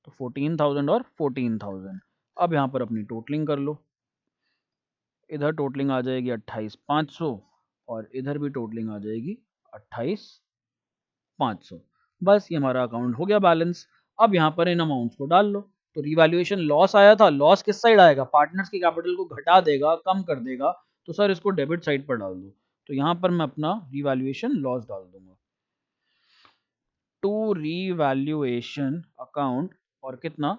[SPEAKER 1] तो 14,000 और 14,000। अब यहाँ पर अपनी टोटलिंग कर लो, इधर टोटलिंग आ जाएगी 28,500 और इधर भी टोटलिंग आ जाएगी 28,500। बस ये हमारा अकाउंट हो गया बैलेंस। अब यहाँ पर इन अमाउंट्स को डाल लो। तो रिवैल्यूएशन लॉस आया था, लॉस किस साइड आएगा, पार्टनर्स की कैपिटल को घटा देगा, कम कर देगा। तो सर इसको डेबिट साइड पर डाल दो। तो यहाँ पर मैं अपना रिवैल्यूएशन लॉस डाल दूंगा, टू रिवैल्यूएशन अकाउंट, और कितना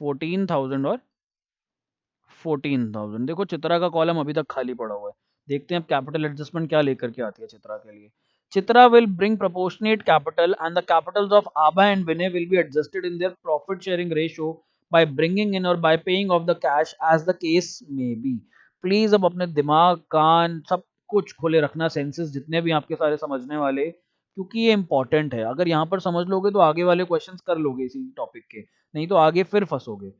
[SPEAKER 1] 14,000 और 14,000। देखो चित्रा का कॉलम अभी तक खाली पड़ा हुआ है, देखते हैं अब कैपिटल एडजस्टमेंट क्या लेकर के आती है चित्रा के लिए। Chitra will bring proportionate capital and the capitals of Abha and Vinay will be adjusted in their profit sharing ratio by bringing in or by paying off the cash as the case may be। Please अब अपने दिमाग कान सब कुछ खोले रखना, सेंसेस जितने भी आपके सारे समझने वाले, क्योंकि ये इंपॉर्टेंट है। अगर यहाँ पर समझ लोगे तो आगे वाले क्वेश्चंस कर लोगे इसी टॉपिक के, नहीं तो आगे फिर फंसोगे।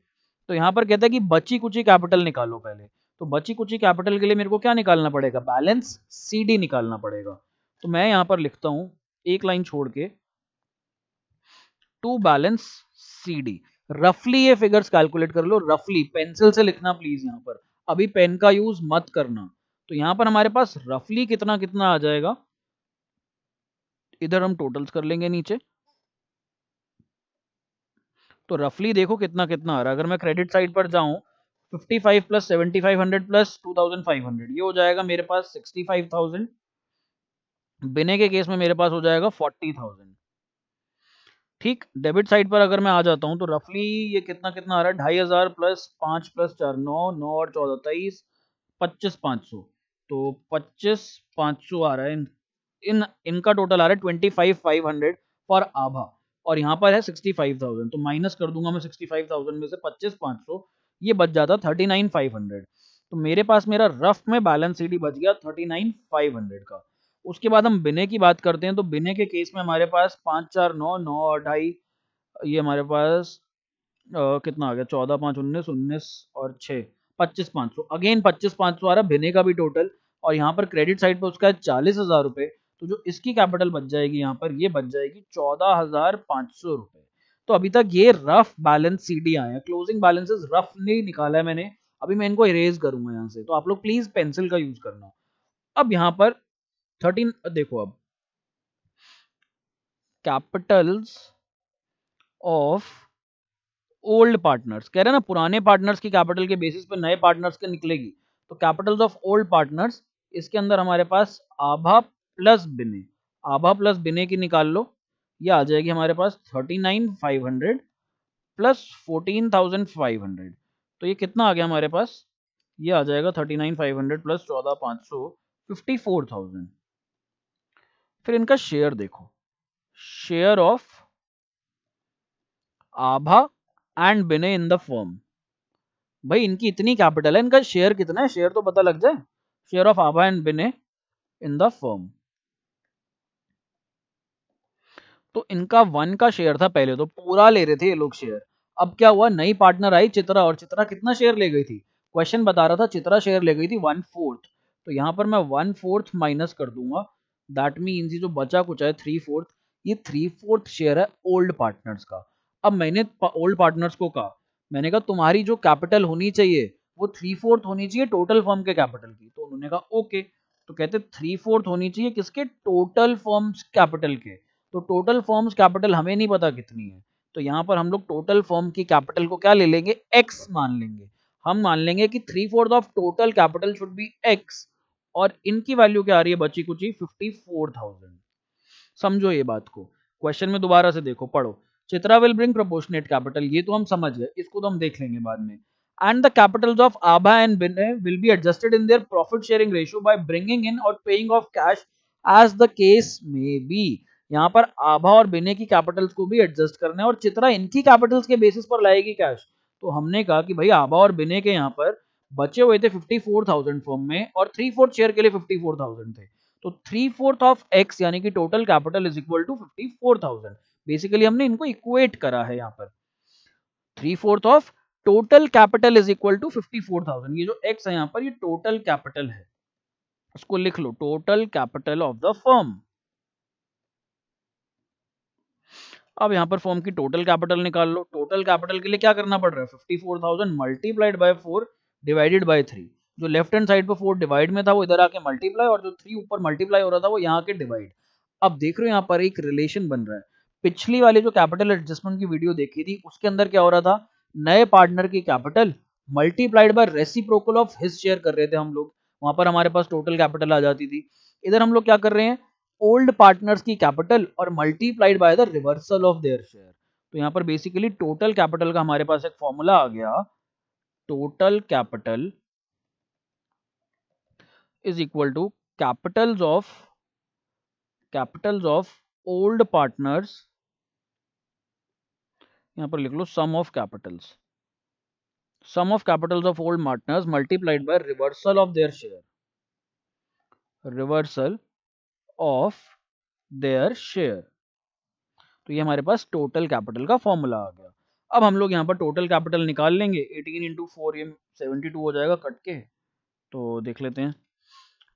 [SPEAKER 1] तो यहाँ पर कहता है कि बची कुची कैपिटल निकालो पहले। तो बची कुची कैपिटल के लिए मेरे को क्या निकालना पड़ेगा, बैलेंस सीडी निकालना पड़ेगा। तो मैं यहाँ पर लिखता हूँ एक लाइन छोड़ के, टू बैलेंस सीडी। रफली ये फिगर्स कैलकुलेट कर लो, रफली पेंसिल से लिखना प्लीज, यहाँ पर अभी पेन का यूज मत करना। तो यहाँ पर हमारे पास रफली कितना कितना आ जाएगा, इधर हम टोटल्स कर लेंगे नीचे। तो रफली देखो कितना कितना आ रहा है। अगर मैं क्रेडिट साइड पर जाऊं, 55 प्लस 7500 प्लस 2500, ये हो जाएगा मेरे पास 65,000। बिने के केस में मेरे पास हो जाएगा 40,000। ठीक, डेबिट साइड पर अगर मैं आ जाता हूं तो रफली ये कितना कितना आ रहा है, 2500 प्लस 5 प्लस 4 9, 9 और 14 23, 25,500। तो 25,500 आ रहा है। इन इनका टोटल आ रहा है 25,500 फॉर आभा, और यहाँ पर है 65,000। तो माइनस कर दूंगा मैं 65,000 में से 25,500, ये बच जाता 39,500। तो मेरे पास मेरा रफ में बैलेंस सीडी बच गया 39,500 का। उसके बाद हम बिने की बात करते हैं। तो बिने के केस में हमारे पास 5 4 9 9 और 2.5, ये हमारे पास कितना आ गया, 14 5 19 19 और 6 25,500। अगेन 25,500 आ रहा है बिने का भी टोटल, और यहाँ पर क्रेडिट साइड पर उसका है 40,000 रुपए। तो जो इसकी कैपिटल बच जाएगी यहाँ पर, ये बच जाएगी 14,500 रुपए। तो अभी तक ये रफ बैलेंस सीडी आए हैं, क्लोजिंग बैलेंसेस रफ नहीं निकाला है मैंने। अभी मैं इनको इरेज करूंगा यहाँ से, तो आप लोग प्लीज पेंसिल का यूज करना। अब यहाँ पर 13 देखो, अब कैपिटल्स ऑफ ओल्ड पार्टनर्स कह रहे हैं ना, पुराने पार्टनर्स की कैपिटल के बेसिस पे नए पार्टनर्स के निकलेगी। तो कैपिटल्स ऑफ ओल्ड पार्टनर्स, इसके अंदर हमारे पास आभा प्लस बिने, आभा प्लस बिने की निकाल लो। ये आ जाएगी हमारे पास 39,500 प्लस 14,500। तो ये कितना आ गया हमारे पास, ये आ जाएगा 39,500 प्लस 14,500, 54,000। फिर इनका शेयर देखो, शेयर ऑफ आभा एंड बिने इन द फर्म। भाई इनकी इतनी कैपिटल है, इनका शेयर कितना है, शेयर तो पता लग जाए। शेयर ऑफ आभा एंड बिने इन द फर्म, तो इनका 1 का शेयर था पहले, तो पूरा ले रहे थे ये लोग शेयर। अब क्या हुआ, नई पार्टनर आई चित्रा, और चित्रा कितना शेयर ले गई थी, क्वेश्चन बता रहा था चित्रा शेयर ले गई थी 1/4। तो यहाँ पर मैं 1/4 माइनस कर दूंगा, दैट मीन्स ये जो बचा कुछ है 3/4, ये 3/4 शेयर है ओल्ड पार्टनर्स का। अब मैंने ओल्ड पार्टनर्स को कहा, मैंने कहा तुम्हारी जो कैपिटल होनी चाहिए वो 3/4 होनी चाहिए टोटल फर्म के कैपिटल की। तो उन्होंने कहा ओके। तो कहते 3/4 होनी चाहिए किसके, टोटल फर्म्स कैपिटल के। तो टोटल फर्म्स कैपिटल हमें नहीं पता कितनी है, तो यहाँ पर हम लोग टोटल फर्म की कैपिटल को क्या ले लेंगे, एक्स मान लेंगे। हम मान लेंगे कि 3/4 of total capital should be x, और इनकी वैल्यू क्या आ रही है बची कुची 54,000। समझो ये बात को, क्वेश्चन में दोबारा से देखो पढ़ो। Chitra will bring proportionate capital, ये तो हम समझ गए, इसको तो हम देख लेंगे बाद में। And the capitals of Abha and Binay will be adjusted in their profit sharing ratio by bringing in और paying off cash as the case may be. यहाँ पर आभा और बिने की कैपिटल्स को भी एडजस्ट करना है, और चित्रा इनकी कैपिटल्स के बेसिस पर लाएगी कैश। तो हमने कहा कि भाई आभा और बिने के यहाँ पर बचे हुए थे 54,000 फॉर्म में, और 3/4 शेयर के लिए 54,000 थे। तो 3/4 ऑफ एक्स यानी कि total capital is equal to 54,000। Basically हमने इनको इक्वेट करा है यहाँ पर, 3/4 of total capital is equal to 54,000। ये जो एक्स है यहाँ पर, ये टोटल कैपिटल है, उसको लिख लो total capital of the firm. अब यहाँ पर फर्म की टोटल कैपिटल निकाल लो। टोटल कैपिटल के लिए क्या करना पड़ रहा है, 54,000 मल्टीप्लाइड बाय 4 डिवाइडेड बाय 3। जो लेफ्ट हैंड साइड पर 4 डिवाइड में था वो इधर आके मल्टीप्लाई, और जो 3 ऊपर मल्टीप्लाई हो रहा था वो यहाँ के डिवाइड। अब देख रहे हो यहाँ पर एक रिलेशन बन रहा है। पिछली वाली जो कैपिटल एडजस्टमेंट की वीडियो देखी थी उसके अंदर क्या हो रहा था, नए पार्टनर की capital multiplied by reciprocal of his share कर रहे थे हम लोग, वहां पर हमारे पास टोटल कैपिटल आ जाती थी। इधर हम लोग क्या कर रहे हैं, ओल्ड पार्टनर्स की कैपिटल और multiplied by the reversal of their share. तो यहाँ पर बेसिकली टोटल कैपिटल का हमारे पास एक फॉर्मूला आ गया, total capital is equal to capitals of old partners, यहाँ पर लिख लो sum of capitals. Sum of capitals of old partners multiplied by reversal of their share, reversal of their share. तो ये हमारे पास टोटल कैपिटल का फॉर्मूला आ गया। अब हम लोग यहाँ पर टोटल कैपिटल निकाल लेंगे। 18 इंटू 4 ये 72 हो जाएगा कट के, तो देख लेते हैं।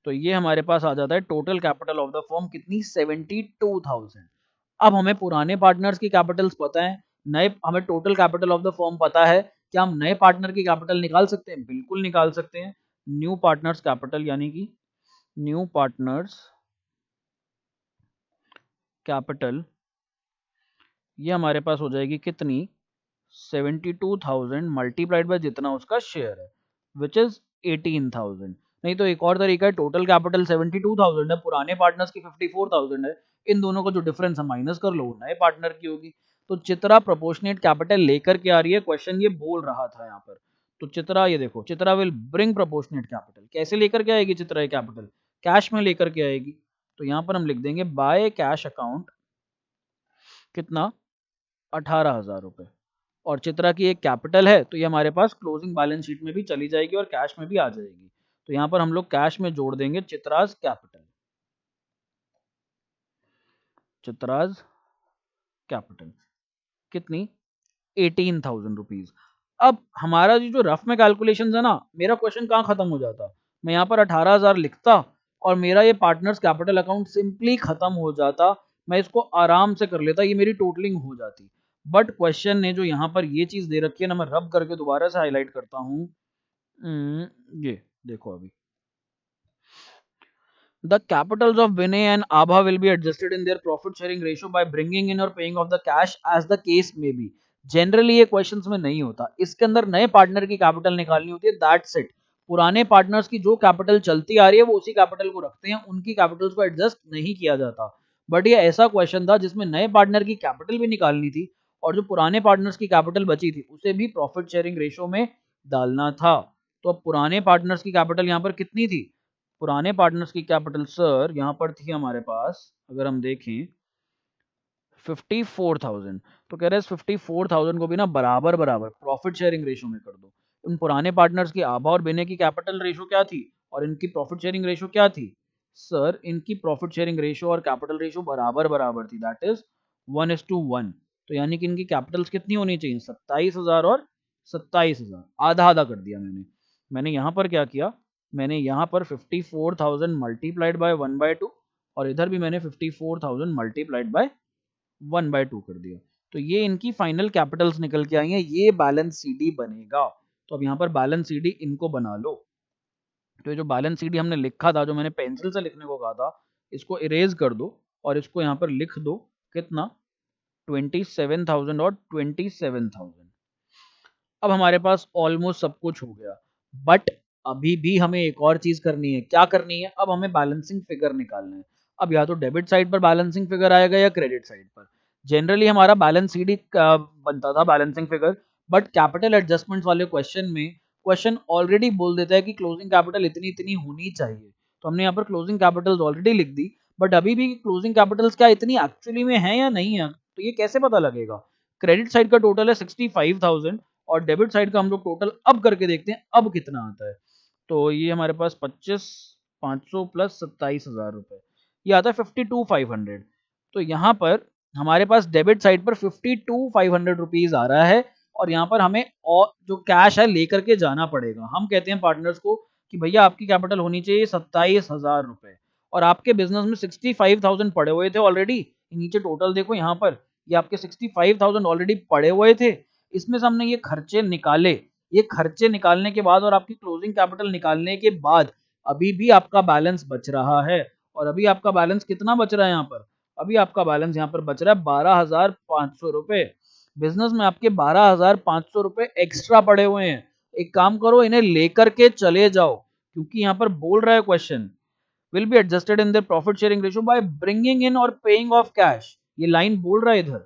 [SPEAKER 1] तो ये हमारे पास आ जाता है total capital of the firm कितनी, 72,000। अब हमें पुराने पार्टनर्स की कैपिटल्स पता है, नए हमें total capital of the firm पता है। क्या हम नए पार्टनर की कैपिटल निकाल सकते हैं? बिल्कुल निकाल सकते हैं। न्यू पार्टनर्स कैपिटल यानी कि न्यू पार्टनर्स कैपिटल ये हमारे पास हो जाएगी कितनी, 72,000 मल्टीप्लाइड बाय जितना उसका शेयर है, विच इज 18,000। नहीं तो एक और तरीका है, टोटल कैपिटल 72,000 है, पुराने पार्टनर्स की 54,000 है, इन दोनों का जो डिफरेंस है माइनस कर लो, नए पार्टनर की होगी। तो चित्रा प्रोपोर्शनेट कैपिटल लेकर के आ रही है, क्वेश्चन ये बोल रहा था यहाँ पर। तो चित्रा ये देखो, Chitra will bring proportionate capital, कैसे लेकर के आएगी चित्रा ये कैपिटल? कैश में लेकर के आएगी। तो यहाँ पर हम लिख देंगे बाय कैश अकाउंट कितना, 18,000 रुपए। और चित्रा की एक कैपिटल है, तो ये हमारे पास क्लोजिंग बैलेंस शीट में भी चली जाएगी और कैश में भी आ जाएगी। तो यहाँ पर हम लोग कैश में जोड़ देंगे चित्राज कैपिटल, चित्राज कैपिटल कितनी, 18,000 रुपीज। अब हमारा जो रफ में कैलकुलेशन है ना, मेरा क्वेश्चन कहाँ खत्म हो जाता, मैं यहाँ पर 18,000 लिखता और मेरा ये पार्टनर्स कैपिटल अकाउंट सिंपली खत्म हो जाता, मैं इसको आराम से कर लेता, ये मेरी टोटलिंग हो जाती। बट क्वेश्चन ने जो यहाँ पर ये चीज दे रखी है ना, मैं रब करके दोबारा से हाईलाइट करता हूँ। ये देखो अभी, the capitals of Vinay and Abha will be adjusted in their profit sharing ratio by bringing in or paying off the cash as the case may be। Generally ये क्वेश्चंस में नहीं होता, इसके अंदर नए पार्टनर की कैपिटल निकालनी होती है, दैट्स इट। पुराने पार्टनर्स की जो कैपिटल चलती आ रही है वो उसी कैपिटल को रखते हैं, उनकी कैपिटल्स को एडजस्ट नहीं किया जाता। बट ये ऐसा क्वेश्चन था जिसमें नए पार्टनर की कैपिटल भी निकालनी थी और जो पुराने पार्टनर्स की कैपिटल बची थी उसे भी प्रॉफिट शेयरिंग रेशो में डालना था। तो अब पुराने पार्टनर्स की कैपिटल यहाँ पर कितनी थी, पुराने पार्टनर्स की कैपिटल सर यहाँ पर थी हमारे पास, अगर हम देखें 54,000। तो कह रहे हैं 54,000 को भी ना बराबर बराबर प्रॉफिट शेयरिंग रेशो में कर दो। उन पुराने पार्टनर्स की आभा और बिने की कैपिटल रेशो क्या थी और इनकी प्रॉफिट शेयरिंग रेशो क्या थी? सर इनकी प्रॉफिट शेयरिंग रेशो और कैपिटल रेशो बराबर बराबर थी, दैट इज 1:1। तो यानी कि इनकी कैपिटल्स कितनी होनी चाहिए, 27,000 और 27,000, आधा आधा कर दिया मैंने यहाँ पर क्या किया, मैंने यहाँ पर 54,000 मल्टीप्लाइड बाय 1/2 और इधर भी मैंने 54,000 मल्टीप्लाइड बाय 1/2 कर दिया। तो ये इनकी फाइनल कैपिटल्स निकल के आई हैं, ये बैलेंस सीडी बनेगा। तो अब यहाँ पर बैलेंस सीडी इनको बना लो। तो ये जो बैलेंस सीडी हमने लिखा था, जो मैंने पेंसिल से लिखने को कहा था, इसको इरेज कर दो और इसको यहाँ पर लिख दो कितना, 27,000 और 27,000। अब हमारे पास ऑलमोस्ट सब कुछ हो गया, बट अभी भी हमें एक और चीज करनी है। क्या करनी है? अब हमें बैलेंसिंग फिगर निकालना है। अब या तो डेबिट साइड पर बैलेंसिंग फिगर आएगा या क्रेडिट साइड पर। जनरली हमारा बैलेंस सीडी बनता था balancing figure, but capital adjustments वाले क्वेश्चन में क्वेश्चन ऑलरेडी बोल देता है कि क्लोजिंग कैपिटल इतनी इतनी होनी चाहिए। तो हमने यहाँ पर क्लोजिंग कैपिटल्स ऑलरेडी लिख दी, बट अभी भी क्लोजिंग कैपिटल्स क्या इतनी एक्चुअली में है या नहीं है, तो ये कैसे पता लगेगा? क्रेडिट साइड का टोटल है 65,000 और डेबिट साइड का हम लोग टोटल अब करके देखते हैं अब कितना आता है। तो ये हमारे पास 25,500 प्लस 27,000 रुपए, ये आता है 52,500। तो यहाँ पर हमारे पास डेबिट साइड पर 52,500 रुपीज आ रहा है और यहाँ पर हमें और जो कैश है लेकर के जाना पड़ेगा। हम कहते हैं पार्टनर्स को कि भैया आपकी कैपिटल होनी चाहिए 27,000 रुपए और आपके बिजनेस में 65,000 पड़े हुए थे ऑलरेडी। नीचे टोटल देखो यहाँ पर, ये आपके 65,000 ऑलरेडी पड़े हुए थे, इसमें से हमने ये खर्चे निकाले। ये खर्चे निकालने के बाद और आपकी क्लोजिंग कैपिटल निकालने के बाद अभी भी आपका बैलेंस बच रहा है। और अभी आपका बैलेंस कितना बच रहा है यहाँ पर? अभी आपका बैलेंस यहाँ पर बच रहा है 12,500 रुपए। बिजनेस में आपके 12,500 रुपए एक्स्ट्रा पड़े हुए हैं। एक काम करो, इन्हें लेकर के चले जाओ, क्योंकि यहाँ पर बोल रहा है question will be adjusted in their profit sharing ratio by bringing in or paying off cash। ये लाइन बोल रहा है इधर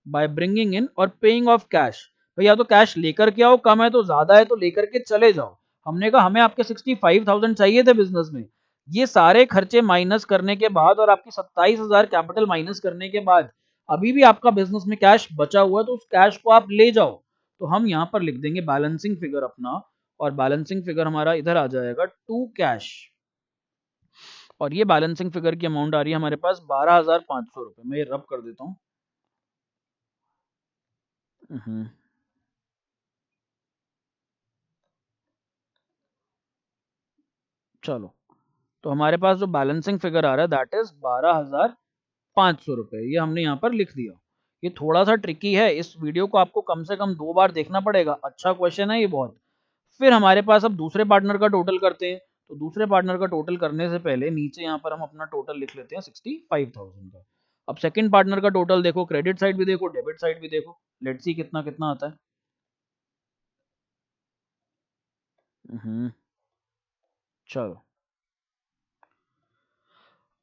[SPEAKER 1] बाय ब्रिंगिंग इन और पेइंग ऑफ कैश। भैया तो कैश लेकर के आओ, कम है तो ज्यादा है तो लेकर के चले जाओ। हमने कहा हमें आपके 65,000 चाहिए थे बिजनेस में, ये सारे खर्चे माइनस करने के बाद और आपकी 27,000 कैपिटल माइनस करने के बाद अभी भी आपका बिजनेस में कैश बचा हुआ है, तो उस कैश को आप ले जाओ। तो हम यहाँ पर लिख देंगे बैलेंसिंग फिगर अपना, और बैलेंसिंग फिगर हमारा इधर आ जाएगा टू कैश, और ये बैलेंसिंग फिगर की अमाउंट आ रही है हमारे पास 12,500 रुपए। मैं ये रब कर देता हूँ। चलो, तो हमारे पास जो बैलेंसिंग फिगर आ रहा है दैट इज 12,500 रुपए, ये हमने यहाँ पर लिख दिया। ये थोड़ा सा ट्रिकी है, इस वीडियो को आपको कम से कम 2 बार देखना पड़ेगा। अच्छा क्वेश्चन है ये बहुत। फिर हमारे पास अब दूसरे पार्टनर का टोटल करते हैं। तो दूसरे पार्टनर का टोटल करने से पहले नीचे यहाँ पर हम अपना टोटल लिख लेते हैं 65,000 का। अब सेकंड पार्टनर का टोटल देखो, क्रेडिट साइड भी देखो, डेबिट साइड भी देखो, लेट्स सी कितना कितना आता है। चलो,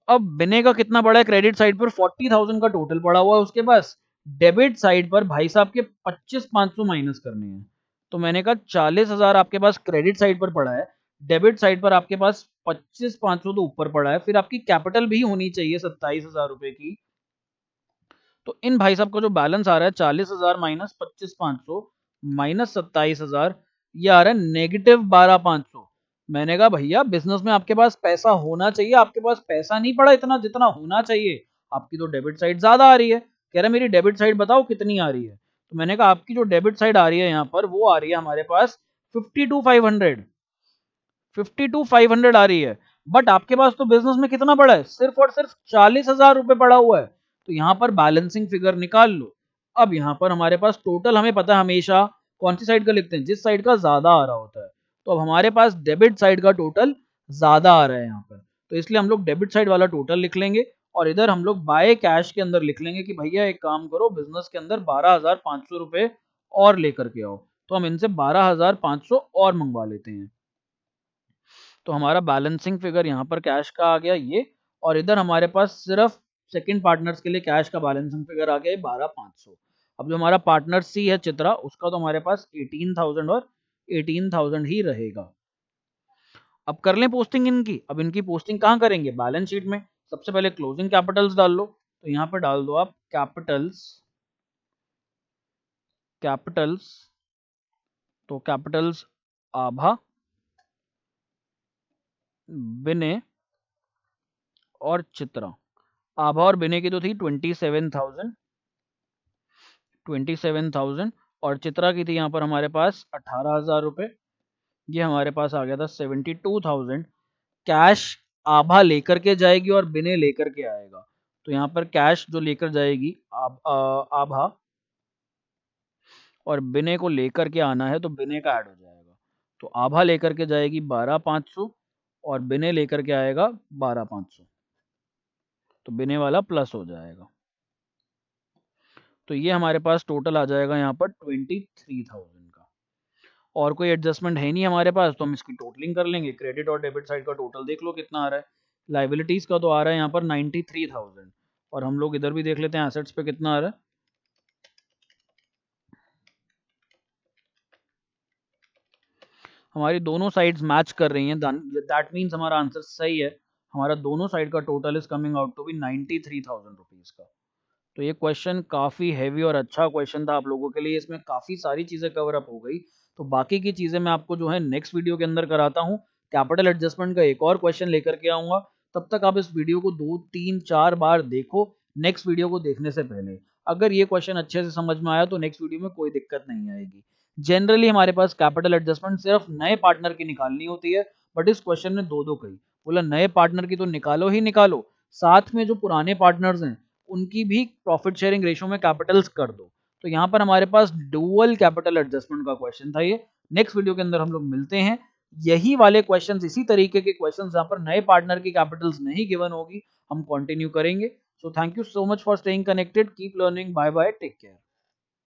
[SPEAKER 1] अब बिने का कितना पड़ा है क्रेडिट साइड पर, 40,000 का टोटल पड़ा हुआ है उसके पास। डेबिट साइड पर भाई साहब के 25,500 माइनस करने हैं। तो मैंने कहा 40,000 आपके पास क्रेडिट साइड पर पड़ा है, डेबिट साइड पर आपके पास 25,500 तो ऊपर पड़ा है, फिर आपकी कैपिटल भी होनी चाहिए 27,000 रुपए की। तो इन भाई साहब का जो बैलेंस आ रहा है 40,000 माइनस 25,500 माइनस 27,000, ये आ रहा है नेगेटिव 12,500। मैंने कहा भैया बिजनेस में आपके पास पैसा होना चाहिए, आपके पास पैसा नहीं पड़ा इतना जितना होना चाहिए, आपकी तो डेबिट साइड ज्यादा आ रही है। कह रहा मेरी डेबिट साइड बताओ कितनी आ रही है। तो मैंने कहा आपकी जो डेबिट साइड आ रही है यहाँ पर वो आ रही है हमारे पास 52,500, 52,500 आ रही है। बट आपके पास तो बिजनेस में कितना पड़ा है, सिर्फ और सिर्फ 40,000 रुपए पड़ा हुआ है। तो यहाँ पर बैलेंसिंग फिगर निकाल लो। अब यहाँ पर हमारे पास टोटल, हमें पता है हमेशा कौन सी साइड का लिखते हैं, जिस साइड का ज्यादा आ रहा होता है। तो अब हमारे पास डेबिट साइड का टोटल ज्यादा आ रहा है यहाँ पर, तो इसलिए हम लोग डेबिट साइड वाला टोटल लिख लेंगे, और इधर हम लोग बाय कैश के अंदर लिख लेंगे कि भैया एक काम करो, बिजनेस के अंदर 12,500 रुपए और लेकर के आओ। तो हम इनसे 12,500 और मंगवा लेते हैं। तो हमारा बैलेंसिंग फिगर यहाँ पर कैश का आ गया ये, और इधर हमारे पास सिर्फ सेकंड पार्टनर्स के लिए कैश का बैलेंसिंग फिगर आ गया 12,500। अब जो हमारा पार्टनर सी है चित्रा, उसका तो हमारे पास 18,000 और 18,000 ही रहेगा। अब कर लें पोस्टिंग इनकी। अब इनकी पोस्टिंग कहाँ करेंगे, बैलेंस शीट में। सबसे पहले क्लोजिंग कैपिटल्स डाल लो, तो यहाँ पर डाल दो आप कैपिटल्स, कैपिटल्स, तो कैपिटल्स आभा, विनय और चित्रा। आभा और बिने की तो थी 27,000, और चित्रा की थी यहाँ पर हमारे पास 18,000 रुपए। ये हमारे पास आ गया था 72,000। कैश आभा लेकर के जाएगी और बिने लेकर के आएगा। तो यहाँ पर कैश जो लेकर जाएगी आभा, और बिने को लेकर के आना है तो बिने का ऐड हो जाएगा। तो आभा लेकर के जाएगी 12,500 और बिने लेकर के आएगा 12,500, तो बिने वाला प्लस हो जाएगा। तो ये हमारे पास टोटल आ जाएगा यहाँ पर 23,000 का। और कोई एडजस्टमेंट है नहीं हमारे पास, तो हम इसकी टोटलिंग कर लेंगे। क्रेडिट और डेबिट साइड का टोटल देख लो कितना आ रहा है। लाइबिलिटीज का तो आ रहा है यहाँ पर 93,000, और हम लोग इधर भी देख लेते हैं एसेट्स पे कितना आ रहा है। हमारी दोनों साइड्स मैच कर रही हैं, दैट मीन्स हमारा आंसर सही है। हमारा दोनों साइड का total is coming out to be 93,000 rupees का। तो ये क्वेश्चन काफ़ी हैवी और अच्छा क्वेश्चन था आप लोगों के लिए, इसमें काफ़ी सारी चीज़ें कवर अप हो गई। तो बाकी की चीज़ें मैं आपको जो है नेक्स्ट वीडियो के अंदर कराता हूँ। कैपिटल एडजस्टमेंट का एक और क्वेश्चन लेकर के आऊँगा। तब तक आप इस वीडियो को 2, 3, 4 बार देखो नेक्स्ट वीडियो को देखने से पहले। अगर ये क्वेश्चन अच्छे से समझ में आया तो नेक्स्ट वीडियो में कोई दिक्कत नहीं आएगी। जनरली हमारे पास कैपिटल एडजस्टमेंट सिर्फ नए पार्टनर की निकालनी होती है, बट इस क्वेश्चन ने दो दो कही। बोला नए पार्टनर की तो निकालो ही निकालो, साथ में जो पुराने पार्टनर्स हैं उनकी भी प्रॉफिट शेयरिंग रेशियो में कैपिटल्स कर दो। तो यहाँ पर हमारे पास डुअल कैपिटल एडजस्टमेंट का क्वेश्चन था ये। नेक्स्ट वीडियो के अंदर हम लोग मिलते हैं। यही वाले क्वेश्चंस, इसी तरीके के क्वेश्चंस जहाँ पर नए पार्टनर की कैपिटल्स नहीं गिवन होगी, हम कंटिन्यू करेंगे। So thank you so much for staying connected, keep learning, bye bye, take care.